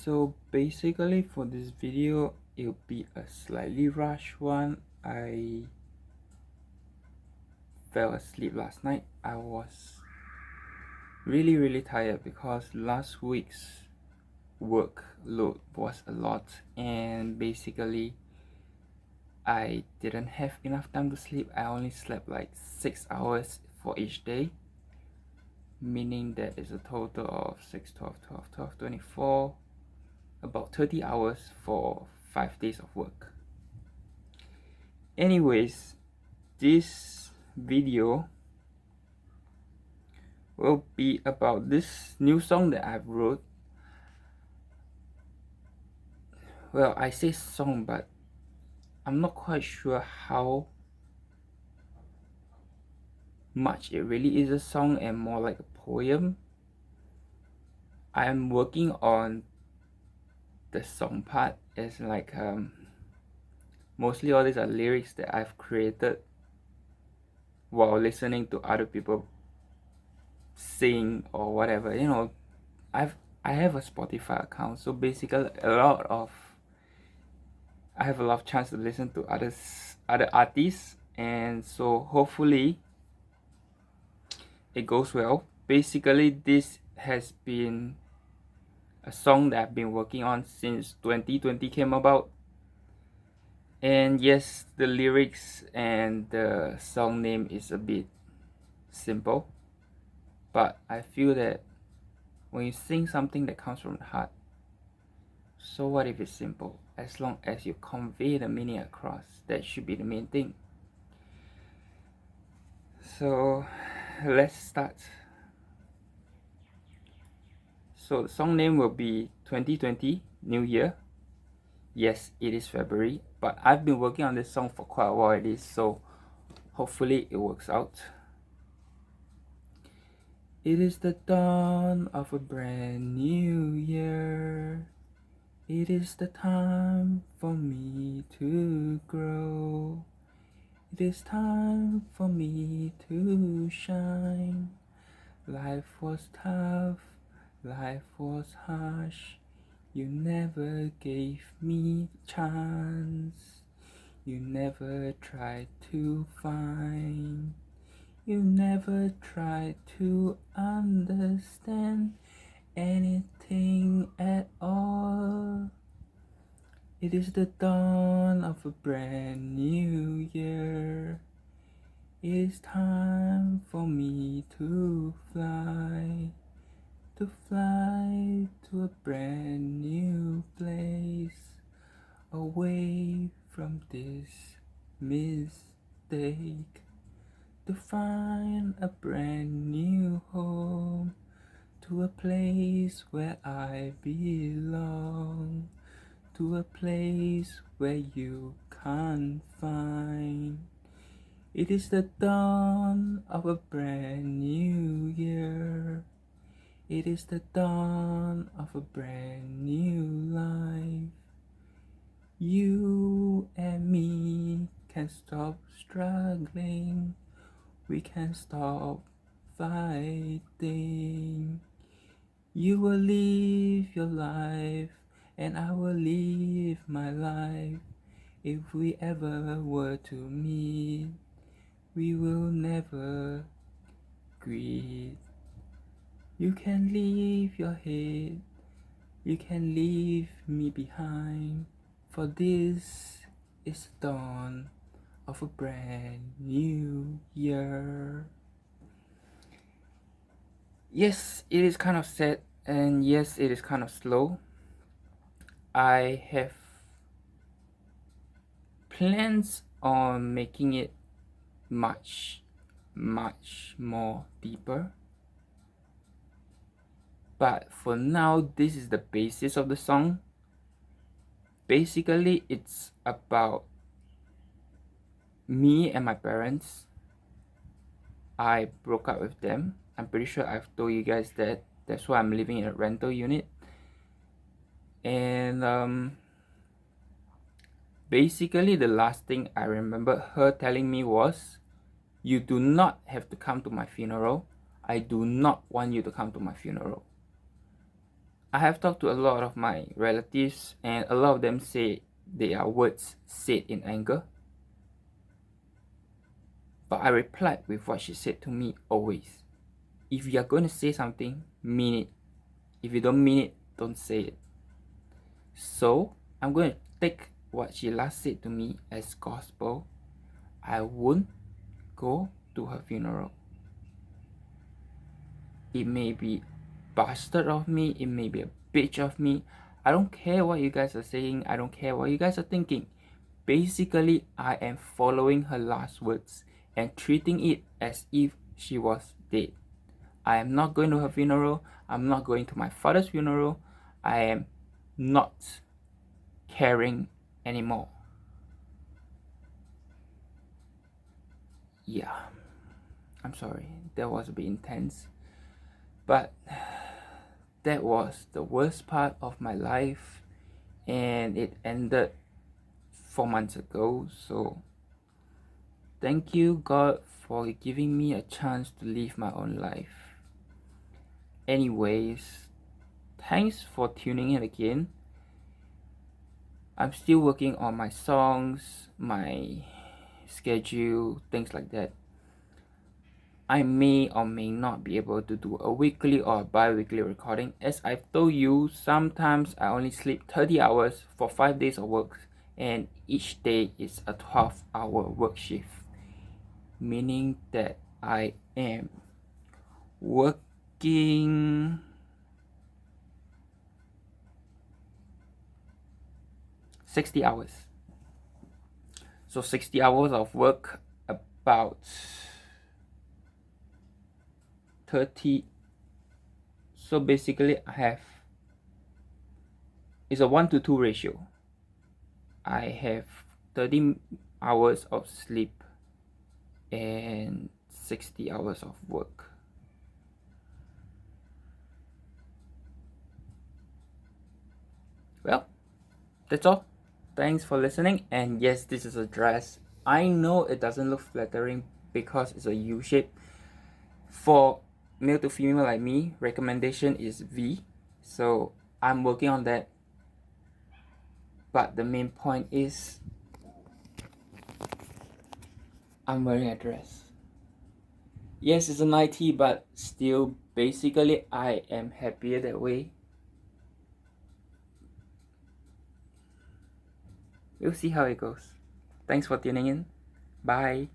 So basically for this video, it'll be a slightly rushed one. I fell asleep last night. I was really tired because last week's workload was a lot, and basically I didn't have enough time to sleep. I only slept like 6 hours for each day, meaning that is a total of 6, 12, 12, 12, 24, about 30 hours for 5 days of work. Anyways, this video will be about this new song that I've wrote. Well, I say song, but I'm not quite sure how much it really is a song and more like a poem. I'm working on the song part as like mostly all these are lyrics that I've created while listening to other people sing or whatever. I have a Spotify account, so basically I have a lot of chance to listen to other artists, and so hopefully it goes well. Basically, this has been a song that I've been working on since 2020 came about. And yes, the lyrics and the song name is a bit simple, but I feel that when you sing something that comes from the heart, so what if it's simple? As long as you convey the meaning across, that should be the main thing. So let's start. So the song name will be 2020 New Year. Yes, it is February, but I've been working on this song for quite a while already, so hopefully it works out. It is the dawn of a brand new year. It is the time for me to grow. It is time for me to shine. Life was tough, life was harsh. You never gave me chance. You never tried to find. You never tried to understand anything at all. It is the dawn of a brand new year. It is time for me to fly to a brand new place, away from this mistake, to find a brand new home, to a place where I belong, to a place where you can't find. It is the dawn of a brand new year. It is the dawn of a brand new life. You and me can stop struggling. We can stop fighting. You will live your life and I will live my life. If we ever were to meet, we will never greet. You can leave your head, you can leave me behind, for this is the dawn of a brand new year. Yes, it is kind of sad, and yes, it is kind of slow. I have plans on making it much more deeper, but for now this is the basis of the song. Basically it's about me and my parents. I broke up with them. I'm pretty sure I've told you guys that. That's why I'm living in a rental unit. And basically the last thing I remember her telling me was, you do not have to come to my funeral. I do not want you to come to my funeral. I have talked to a lot of my relatives, and a lot of them say they are words said in anger. But I replied with what she said to me always. If you are going to say something, mean it. If you don't mean it, don't say it. So I'm going to take what she last said to me as gospel. I won't go to her funeral. It may be bastard of me, it may be a bitch of me. I don't care what you guys are saying, I don't care what you guys are thinking. Basically, I am following her last words and treating it as if she was dead. I am not going to her funeral. I'm not going to my father's funeral. I am not caring anymore. Yeah, I'm sorry. That was a bit intense. But that was the worst part of my life, and it ended 4 months ago. So thank you, God, for giving me a chance to live my own life. Anyways, thanks for tuning in again. I'm still working on my songs, my schedule, things like that. I may or may not be able to do a weekly or a bi-weekly recording. As I've told you, sometimes I only sleep 30 hours for 5 days of work, and each day is a 12-hour work shift, meaning that I am working 60 hours. So 60 hours of work, about 30. So basically it's a 1-to-2 ratio. I have 30 hours of sleep and 60 hours of work. Well, that's all. Thanks for listening. And yes, this is a dress. I know it doesn't look flattering because it's a U shape. For male to female like me, recommendation is V. So I'm working on that. But the main point is I'm wearing a dress. Yes, it's a nightie, but still, basically, I am happier that way. We'll see how it goes. Thanks for tuning in. Bye.